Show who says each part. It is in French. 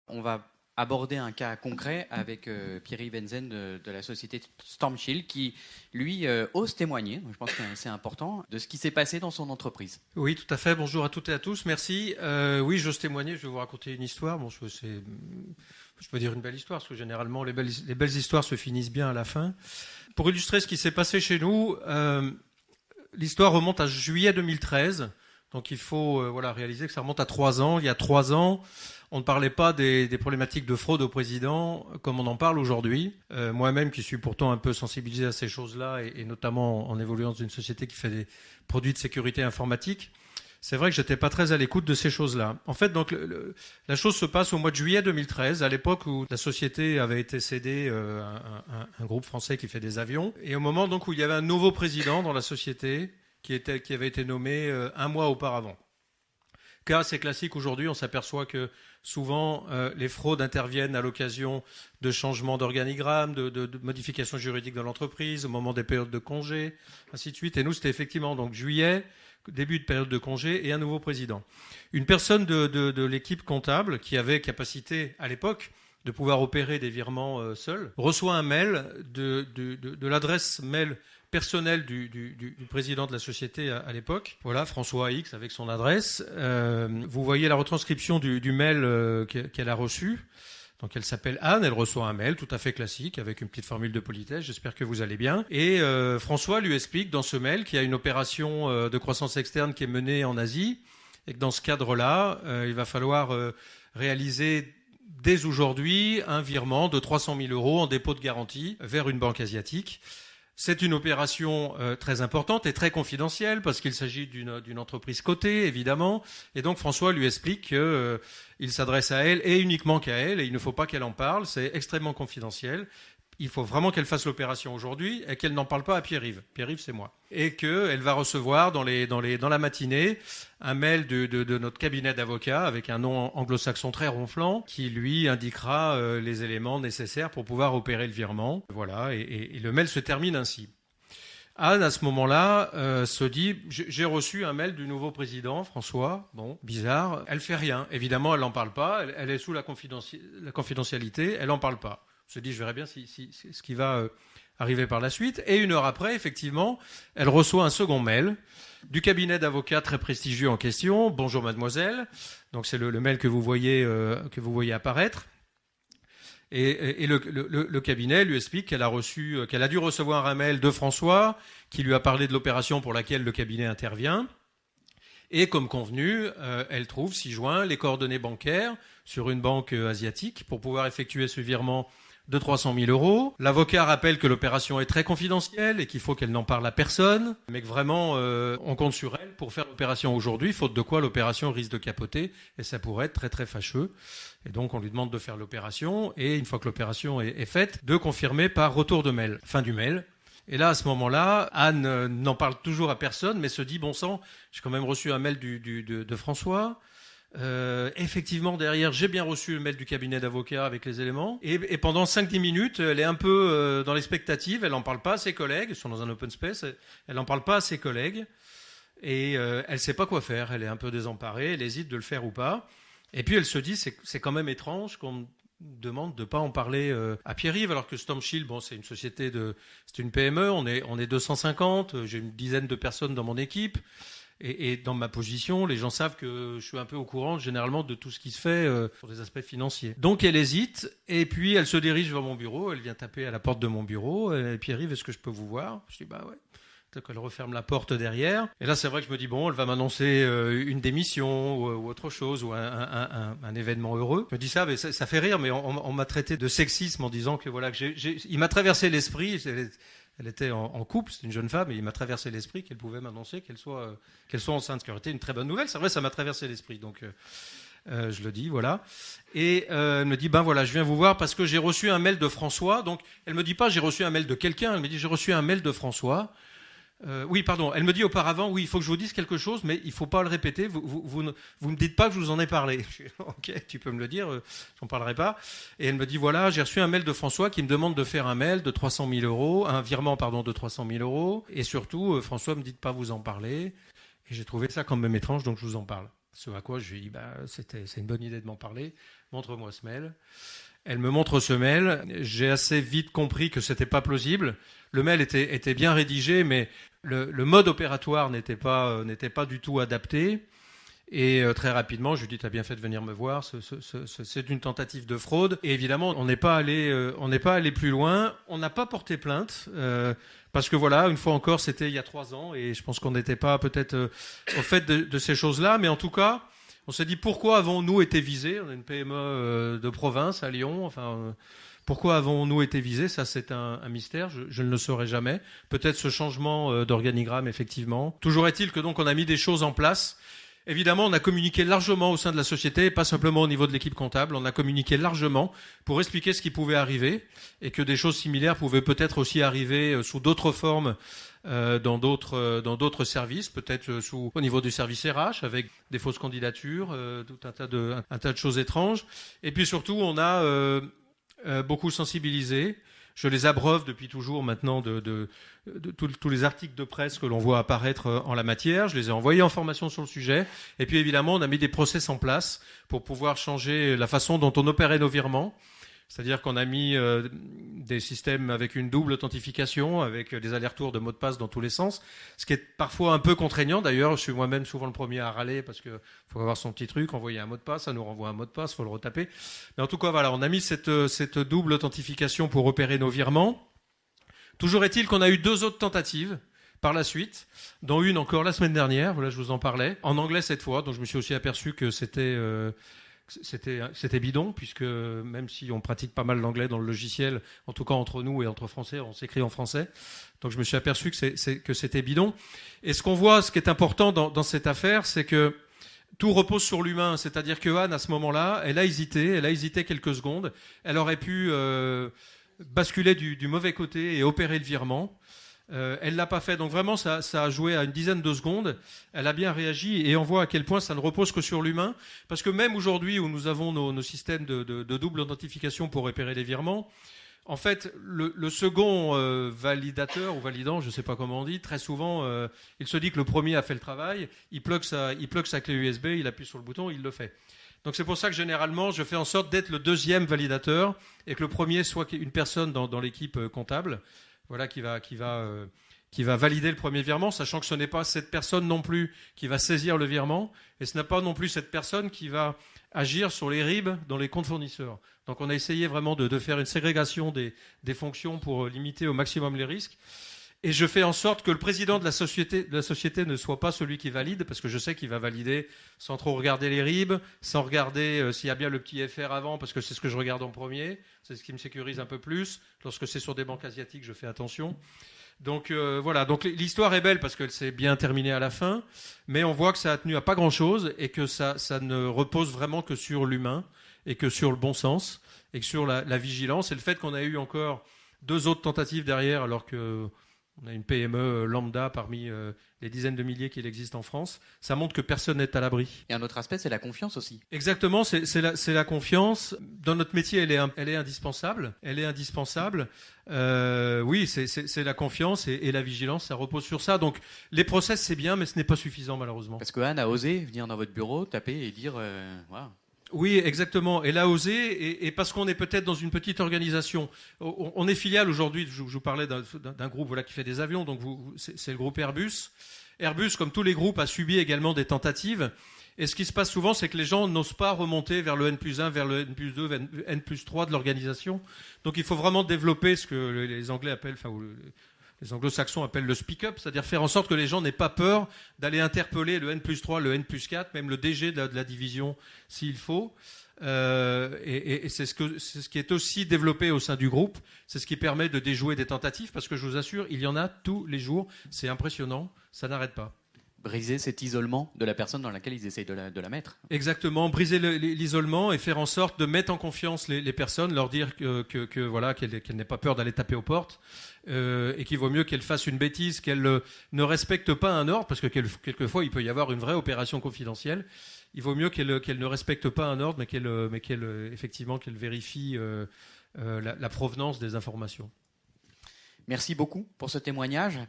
Speaker 1: On va aborder un cas concret avec Pierre-Yves Wenzen de la société Stormshield qui, lui, ose témoigner, donc je pense que c'est important, de ce qui s'est passé dans son entreprise.
Speaker 2: Oui, tout à fait. Bonjour à toutes et à tous. Merci. Oui, j'ose témoigner. Je vais vous raconter une histoire. Bon, je peux dire une belle histoire, parce que généralement, les belles histoires se finissent bien à la fin. Pour illustrer ce qui s'est passé chez nous, l'histoire remonte à juillet 2013. Donc il faut réaliser que ça remonte à 3 ans. Il y a 3 ans, on ne parlait pas des problématiques de fraude au président comme on en parle aujourd'hui. Moi-même, qui suis pourtant un peu sensibilisé à ces choses-là, et notamment en évoluant dans une société qui fait des produits de sécurité informatique, c'est vrai que j'étais pas très à l'écoute de ces choses-là. En fait, donc la chose se passe au mois de juillet 2013, à l'époque où la société avait été cédée à un groupe français qui fait des avions, et au moment donc où il y avait un nouveau président dans la société qui avait été nommé un mois auparavant. Cas assez classique aujourd'hui, on s'aperçoit que souvent les fraudes interviennent à l'occasion de changements d'organigramme, de modifications juridiques dans l'entreprise, au moment des périodes de congé, ainsi de suite. Et nous, c'était effectivement donc juillet, début de période de congé et un nouveau président. Une personne de l'équipe comptable qui avait capacité à l'époque de pouvoir opérer des virements seul reçoit un mail de l'adresse mail personnel du président de la société à l'époque. Voilà, François X avec son adresse. Vous voyez la retranscription du mail qu'elle a reçu. Donc elle s'appelle Anne, elle reçoit un mail tout à fait classique avec une petite formule de politesse, j'espère que vous allez bien. Et François lui explique dans ce mail qu'il y a une opération de croissance externe qui est menée en Asie et que dans ce cadre-là, il va falloir réaliser dès aujourd'hui un virement de 300 000 € en dépôt de garantie vers une banque asiatique. C'est une opération très importante et très confidentielle parce qu'il s'agit d'une entreprise cotée, évidemment. Et donc François lui explique qu'il s'adresse à elle et uniquement qu'à elle et il ne faut pas qu'elle en parle. C'est extrêmement confidentiel. Il faut vraiment qu'elle fasse l'opération aujourd'hui et qu'elle n'en parle pas à Pierre-Yves. Pierre-Yves, c'est moi. Et qu'elle va recevoir dans la matinée un mail de notre cabinet d'avocats avec un nom anglo-saxon très ronflant qui lui indiquera les éléments nécessaires pour pouvoir opérer le virement. Voilà, et le mail se termine ainsi. Anne, à ce moment-là, se dit « J'ai reçu un mail du nouveau président, François. Bon, bizarre. » Elle fait rien. Évidemment, elle n'en parle pas. Elle est sous la confidentialité. Elle n'en parle pas. Se dit, je verrai bien ce qui va arriver par la suite. Et 1 heure après, effectivement, elle reçoit un second mail du cabinet d'avocats très prestigieux en question. Bonjour mademoiselle. Donc c'est le mail que vous voyez apparaître. Et le cabinet lui explique qu'elle a dû recevoir un mail de François qui lui a parlé de l'opération pour laquelle le cabinet intervient. Et comme convenu, elle trouve 6 juin les coordonnées bancaires sur une banque asiatique pour pouvoir effectuer ce virement de 300 000 €. L'avocat rappelle que l'opération est très confidentielle et qu'il faut qu'elle n'en parle à personne, mais que vraiment on compte sur elle pour faire l'opération aujourd'hui, faute de quoi l'opération risque de capoter et ça pourrait être très très fâcheux. Et donc on lui demande de faire l'opération et une fois que l'opération est faite, de confirmer par retour de mail. Fin du mail. Et là, à ce moment-là, Anne n'en parle toujours à personne, mais se dit, bon sang, j'ai quand même reçu un mail de François. Effectivement, derrière, j'ai bien reçu le mail du cabinet d'avocats avec les éléments. Et pendant 5-10 minutes, elle est un peu dans l'expectative. Elle n'en parle pas à ses collègues. Ils sont dans un open space. Elle n'en parle pas à ses collègues. Et elle ne sait pas quoi faire. Elle est un peu désemparée. Elle hésite de le faire ou pas. Et puis elle se dit, c'est quand même étrange qu'on demande de ne pas en parler à Pierre-Yves, alors que Stormshield, bon, c'est une PME, on est 250, j'ai une dizaine de personnes dans mon équipe, et dans ma position, les gens savent que je suis un peu au courant généralement de tout ce qui se fait sur des aspects financiers. Donc elle hésite, et puis elle se dirige vers mon bureau, elle vient taper à la porte de mon bureau, et Pierre-Yves, est-ce que je peux vous voir ? Je dis, bah ouais. Elle referme la porte derrière. Et là, c'est vrai que je me dis, bon, elle va m'annoncer une démission ou autre chose, ou un événement heureux. Je me dis ça, mais ça fait rire, mais on m'a traité de sexisme en disant que voilà, il m'a traversé l'esprit, elle était en couple, c'est une jeune femme, et il m'a traversé l'esprit qu'elle pouvait m'annoncer qu'elle soit enceinte, ce qui aurait été une très bonne nouvelle. C'est vrai, ça m'a traversé l'esprit, donc je le dis, voilà. Et elle me dit, ben voilà, je viens vous voir parce que j'ai reçu un mail de François. Donc, elle me dit pas, j'ai reçu un mail de quelqu'un, elle me dit, j'ai reçu un mail de François. Oui, pardon. Elle me dit auparavant, oui, il faut que je vous dise quelque chose, mais il faut pas le répéter. Vous ne me dites pas que je vous en ai parlé. Je dis, ok, tu peux me le dire, j'en parlerai pas. Et elle me dit, voilà, j'ai reçu un mail de François qui me demande de faire un mail de 300 000 €, un virement, pardon, de 300 000 €. Et surtout, François me dit de pas vous en parler. Et j'ai trouvé ça quand même étrange, donc je vous en parle. Ce à quoi je lui ai dit, c'est une bonne idée de m'en parler. montre-moi ce mail. Elle me montre ce mail. J'ai assez vite compris que c'était pas plausible. Le mail était bien rédigé, mais le mode opératoire n'était pas du tout adapté. Et très rapidement, je lui dis, t'as bien fait de venir me voir, c'est une tentative de fraude. Et évidemment, on n'est pas allé plus loin. On n'a pas porté plainte, parce que voilà, une fois encore, c'était il y a 3 ans, et je pense qu'on n'était pas peut-être au fait de ces choses-là. Mais en tout cas, on s'est dit, pourquoi avons-nous été visés? On est une PME de province à Lyon, enfin... Pourquoi avons-nous été visés? Ça, c'est un mystère. Je ne le saurai jamais. Peut-être ce changement d'organigramme, effectivement. Toujours est-il que donc on a mis des choses en place. Évidemment, on a communiqué largement au sein de la société, pas simplement au niveau de l'équipe comptable. On a communiqué largement pour expliquer ce qui pouvait arriver et que des choses similaires pouvaient peut-être aussi arriver sous d'autres formes dans d'autres services, peut-être au niveau du service RH avec des fausses candidatures, tout un tas de choses étranges. Et puis surtout, on a beaucoup sensibilisé. Je les abreuve depuis toujours maintenant de tous les articles de presse que l'on voit apparaître en la matière. Je les ai envoyés en formation sur le sujet. Et puis évidemment, on a mis des process en place pour pouvoir changer la façon dont on opérait nos virements. C'est-à-dire qu'on a mis des systèmes avec une double authentification, avec des allers-retours de mots de passe dans tous les sens, ce qui est parfois un peu contraignant. D'ailleurs, je suis moi-même souvent le premier à râler parce que faut avoir son petit truc, envoyer un mot de passe, ça nous renvoie un mot de passe, faut le retaper. Mais en tout cas, voilà, on a mis cette double authentification pour opérer nos virements. Toujours est-il qu'on a eu 2 autres tentatives par la suite, dont une encore la semaine dernière, voilà, je vous en parlais, en anglais cette fois, donc je me suis aussi aperçu que c'était bidon, puisque même si on pratique pas mal l'anglais dans le logiciel, en tout cas entre nous et entre Français, on s'écrit en français. Donc je me suis aperçu que c'était bidon. Et ce qu'on voit, ce qui est important dans cette affaire, c'est que tout repose sur l'humain. C'est-à-dire que Anne, à ce moment-là, elle a hésité quelques secondes. Elle aurait pu basculer du mauvais côté et opérer le virement. Elle l'a pas fait, donc vraiment ça a joué à une dizaine de secondes. Elle a bien réagi et on voit à quel point ça ne repose que sur l'humain, parce que même aujourd'hui où nous avons nos systèmes de double authentification pour opérer les virements, en fait le second validateur ou validant, je sais pas comment on dit, très souvent il se dit que le premier a fait le travail, il plug sa clé USB, il appuie sur le bouton, il le fait. Donc c'est pour ça que généralement je fais en sorte d'être le deuxième validateur et que le premier soit une personne dans l'équipe comptable. Voilà, qui va valider le premier virement, sachant que ce n'est pas cette personne non plus qui va saisir le virement, et ce n'est pas non plus cette personne qui va agir sur les RIB dans les comptes fournisseurs. Donc on a essayé vraiment de faire une ségrégation des fonctions pour limiter au maximum les risques. Et je fais en sorte que le président de la société ne soit pas celui qui valide, parce que je sais qu'il va valider sans trop regarder les RIB, sans regarder s'il y a bien le petit FR avant, parce que c'est ce que je regarde en premier. C'est ce qui me sécurise un peu plus. Lorsque c'est sur des banques asiatiques, je fais attention. Donc voilà. Donc l'histoire est belle parce qu'elle s'est bien terminée à la fin, mais on voit que ça a tenu à pas grand-chose et que ça ne repose vraiment que sur l'humain et que sur le bon sens et que sur la vigilance. Et le fait qu'on a eu encore 2 autres tentatives derrière, alors que on a une PME lambda parmi les dizaines de milliers qu'il existe en France. Ça montre que personne n'est à l'abri.
Speaker 1: Et un autre aspect, c'est la confiance aussi.
Speaker 2: Exactement, c'est la confiance. Dans notre métier, elle est indispensable. Elle est indispensable. Oui, c'est la confiance et la vigilance, ça repose sur ça. Donc les process, c'est bien, mais ce n'est pas suffisant malheureusement.
Speaker 1: Parce que Anne a osé venir dans votre bureau, taper et dire voilà.
Speaker 2: Oui, exactement. Elle a osé, et parce qu'on est peut-être dans une petite organisation. On est filiale aujourd'hui, je vous parlais d'un groupe voilà, qui fait des avions, donc c'est le groupe Airbus. Airbus, comme tous les groupes, a subi également des tentatives. Et ce qui se passe souvent, c'est que les gens n'osent pas remonter vers le N+1, vers le N+2, vers le N+3 de l'organisation. Donc il faut vraiment développer ce que les Anglais appellent, les anglo-saxons appellent le speak-up, c'est-à-dire faire en sorte que les gens n'aient pas peur d'aller interpeller le N+3, le N+4, même le DG de la division s'il faut. Et c'est ce qui est aussi développé au sein du groupe. C'est ce qui permet de déjouer des tentatives, parce que je vous assure, il y en a tous les jours. C'est impressionnant, ça n'arrête pas.
Speaker 1: Briser cet isolement de la personne dans laquelle ils essayent de la mettre.
Speaker 2: Exactement, briser l'isolement et faire en sorte de mettre en confiance les personnes, leur dire que voilà, qu'elles n'aient pas peur d'aller taper aux portes, et qu'il vaut mieux qu'elles fassent une bêtise, qu'elles ne respectent pas un ordre, parce que quelquefois il peut y avoir une vraie opération confidentielle. Il vaut mieux qu'elles ne respectent pas un ordre, mais qu'elles vérifient la provenance des informations.
Speaker 1: Merci beaucoup pour ce témoignage.